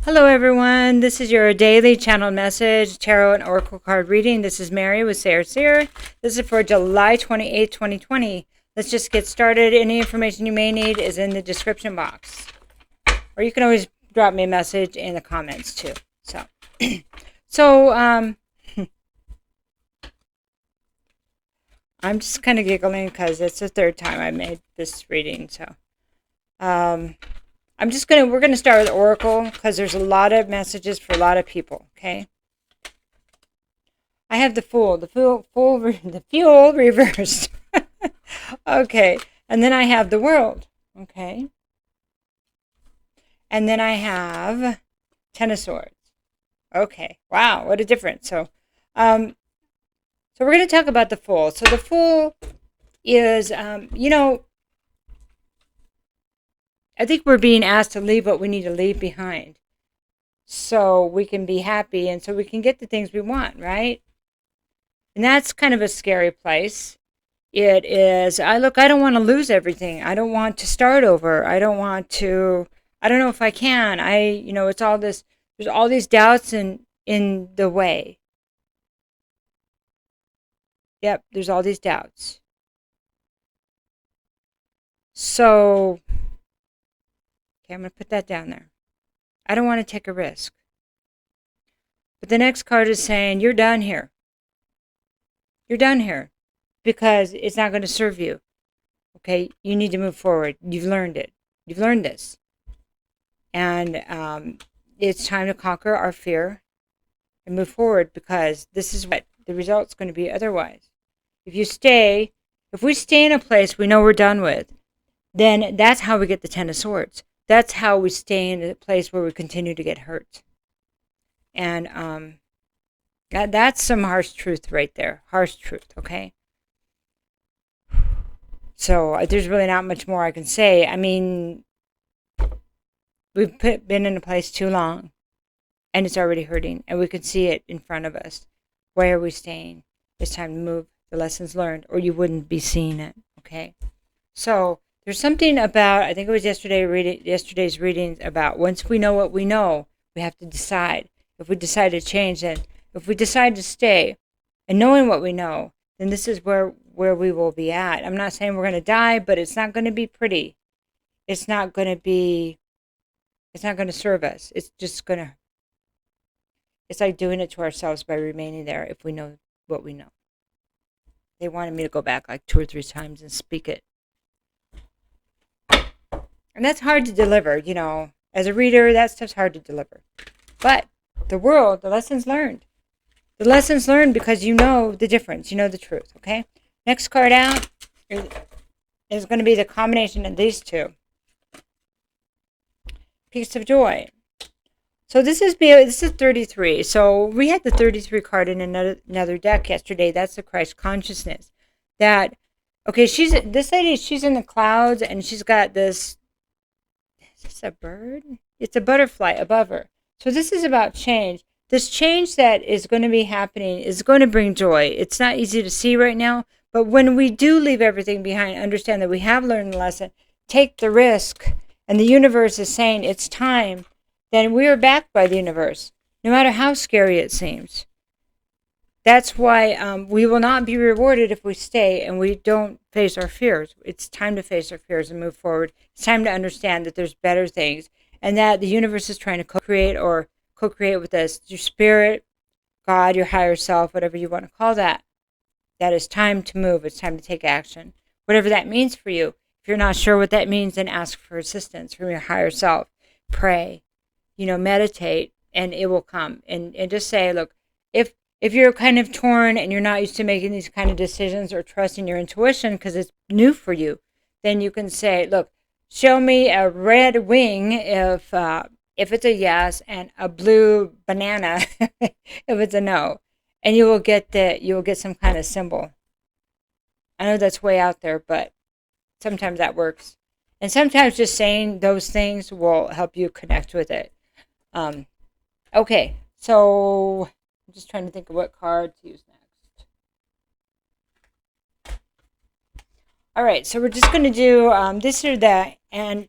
Hello everyone, this is your daily channel message, tarot and oracle card reading. This is Mary with SayreSeer. This is for July 28, 2020. Let's just get started. Any information you may need is in the description box. Or you can always drop me a message in the comments too. So, I'm just kind of giggling because it's the third time I made this reading. So, we're going to start with Oracle because there's a lot of messages for a lot of people, okay? I have the Fool reversed. Okay, and then I have the World, okay? And then I have Ten of Swords. Okay, wow, what a difference. So we're going to talk about the Fool. So the Fool is, I think we're being asked to leave what we need to leave behind so we can be happy and so we can get the things we want, right? And that's kind of a scary place. It is, I don't want to lose everything. I don't want to start over. I don't know if I can. It's all this, there's all these doubts in the way. Yep, there's all these doubts. So, okay, I'm going to put that down there. I don't want to take a risk. But the next card is saying, you're done here. You're done here because it's not going to serve you. Okay, you need to move forward. You've learned it. You've learned this. And it's time to conquer our fear and move forward because this is what the result's going to be otherwise. If we stay in a place we know we're done with, then that's how we get the Ten of Swords. That's how we stay in a place where we continue to get hurt. And that's some harsh truth right there. Harsh truth, okay? So there's really not much more I can say. I mean, we've been in a place too long, and it's already hurting, and we can see it in front of us. Why are we staying? It's time to move. The lessons learned, or you wouldn't be seeing it, okay? So there's something about, I think it was yesterday's readings about once we know what we know, we have to decide. If we decide to change, then if we decide to stay and knowing what we know, then this is where we will be at. I'm not saying we're going to die, but it's not going to be pretty. It's not going to serve us. It's like doing it to ourselves by remaining there if we know what we know. They wanted me to go back like 2 or 3 times and speak it. And that's hard to deliver, As a reader, that stuff's hard to deliver. But the World, the lessons learned. The lessons learned because you know the difference. You know the truth, okay? Next card out is going to be the combination of these two. Peace of Joy. So this is 33. So we had the 33 card in another deck yesterday. That's the Christ consciousness. That, okay, this lady, she's in the clouds and she's got this, is this a bird? It's a butterfly above her. So this is about change. This change that is going to be happening is going to bring joy. It's not easy to see right now, but when we do leave everything behind, understand that we have learned the lesson, take the risk, and the universe is saying it's time, then we are backed by the universe, no matter how scary it seems. That's why we will not be rewarded if we stay and we don't face our fears. It's time to face our fears and move forward. It's time to understand that there's better things and that the universe is trying to co-create with us. Your spirit, God, your higher self, whatever you want to call that. That is time to move. It's time to take action. Whatever that means for you. If you're not sure what that means, then ask for assistance from your higher self. Pray. Meditate, and it will come. And just say, look, if you're kind of torn and you're not used to making these kind of decisions or trusting your intuition because it's new for you, then you can say, look, show me a red wing if it's a yes and a blue banana if it's a no. And you will get some kind of symbol. I know that's way out there, but sometimes that works. And sometimes just saying those things will help you connect with it. Okay, so I'm just trying to think of what card to use next. All right, so we're just going to do this or that and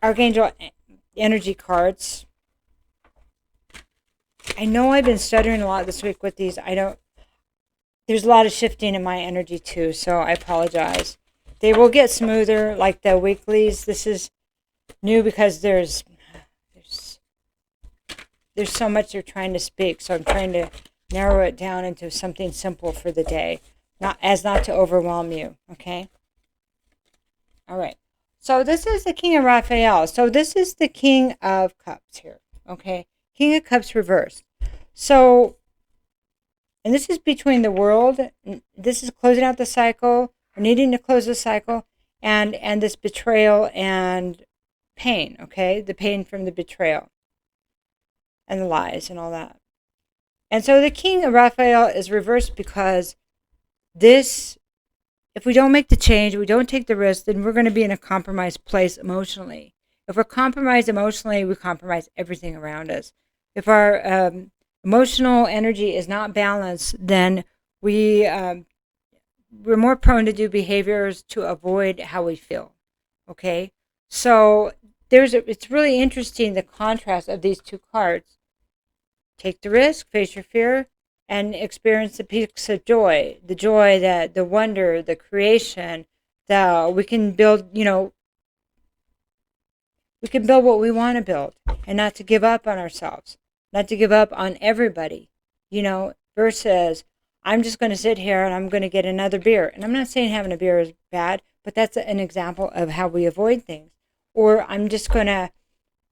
Archangel energy cards. I know I've been stuttering a lot this week with these. There's a lot of shifting in my energy too, so I apologize. They will get smoother, like the weeklies. This is new because there's so much they're trying to speak, so I'm trying to narrow it down into something simple for the day, not to overwhelm you, okay? All right. So this is the King of Raphael. So this is the King of Cups here, okay? King of Cups reversed. So, and this is between the world. This is closing out the cycle, or needing to close the cycle, and this betrayal and pain, okay? The pain from the betrayal and the lies and all that. And so the King of Raphael is reversed because this, if we don't make the change, we don't take the risk, then we're going to be in a compromised place emotionally. If we're compromised emotionally, we compromise everything around us. If our emotional energy is not balanced, then we're more prone to do behaviors to avoid how we feel. Okay, so it's really interesting, the contrast of these two cards. Take the risk, face your fear, and experience the peaks of joy. The joy, the wonder, the creation. We can build, we can build what we want to build, and not to give up on ourselves, not to give up on everybody. Versus I'm just going to sit here and I'm going to get another beer. And I'm not saying having a beer is bad, but that's an example of how we avoid things. Or I'm just going to,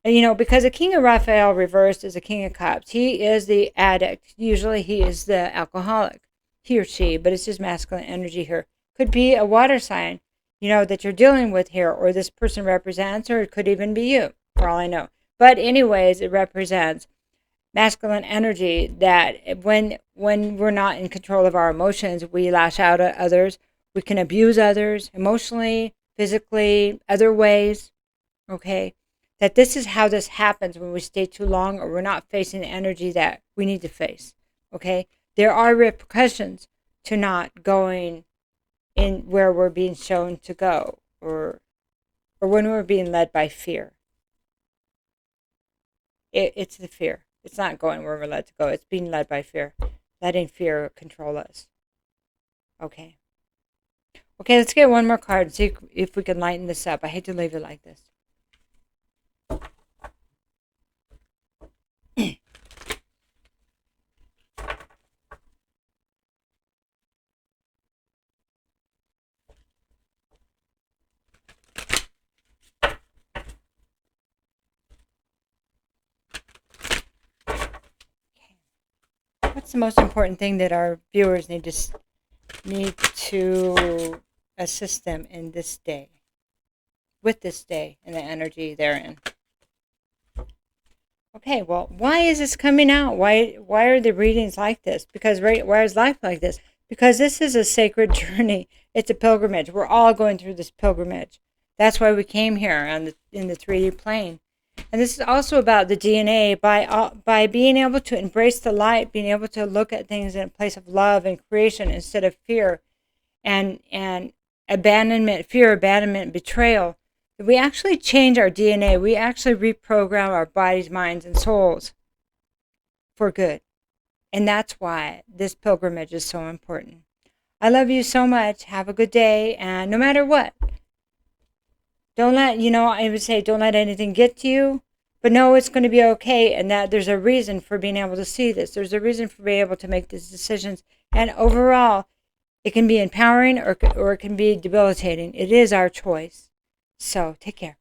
because the King of Raphael reversed is a King of Cups. He is the addict. Usually he is the alcoholic, he or she, but it's just masculine energy here. Could be a water sign, that you're dealing with here, or this person represents, or it could even be you, for all I know. But anyways, it represents masculine energy that when we're not in control of our emotions, we lash out at others. We can abuse others emotionally, physically, other ways, okay? That this is how this happens when we stay too long, or we're not facing the energy that we need to face, okay? There are repercussions to not going in where we're being shown to go, or when we're being led by fear. It's the fear. It's not going where we're led to go. It's being led by fear, letting fear control us. Okay. Okay, let's get one more card and see if we can lighten this up. I hate to leave it like this. What's the most important thing that our viewers need to assist them in this day, with this day and the energy they're in? Okay, well, why is this coming out? Why are the readings like this? Why is life like this? Because this is a sacred journey. It's a pilgrimage. We're all going through this pilgrimage. That's why we came here in the 3D plane. And this is also about the DNA. By being able to embrace the light, being able to look at things in a place of love and creation instead of fear and abandonment, betrayal, we actually change our DNA. We actually reprogram our bodies, minds, and souls for good. And that's why this pilgrimage is so important. I love you so much. Have a good day. And no matter what, I would say don't let anything get to you, but know it's going to be okay, and that there's a reason for being able to see this. There's a reason for being able to make these decisions. And overall, it can be empowering or it can be debilitating. It is our choice. So take care.